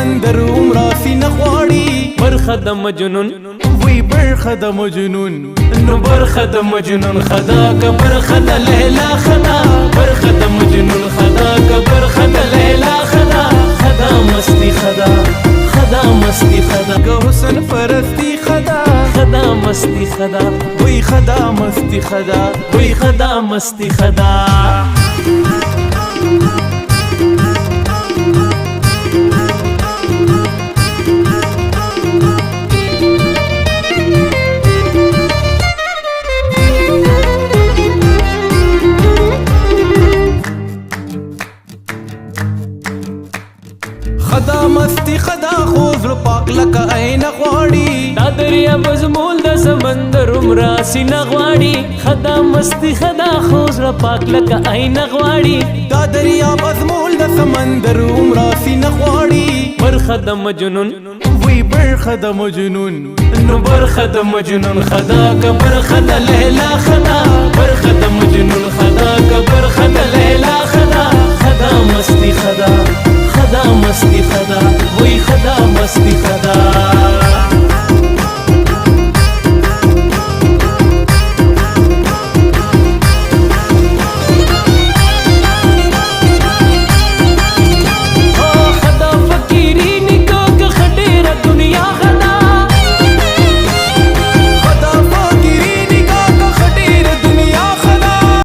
سمندر عمره سینه غواړي برخه د مجنون وی برخه د مجنون نو برخه د مجنون خدا که برخه د لیلا خدا برخه د مجنون خدا که برخه د لیلا خدا خدا مستی خدا خدا مستی خدا که حسن پرستی خدا خدا مستی خدا وی خدا مستی خدا وی خدا مستی خدا خدا مستی خدا خوزر پاک لکه عین غواړي دا دریا بزمول د سمندر عمره سینه غواړي خدا مستی خدا خوز را پاک لکه عین غواړي دا دریا بزمول د سمندر عمره سینه غواړي برخه د مجنون وی برخه د مجنون نو برخه د مجنون خدا که برخه د لیلا خدا برخه د مجنون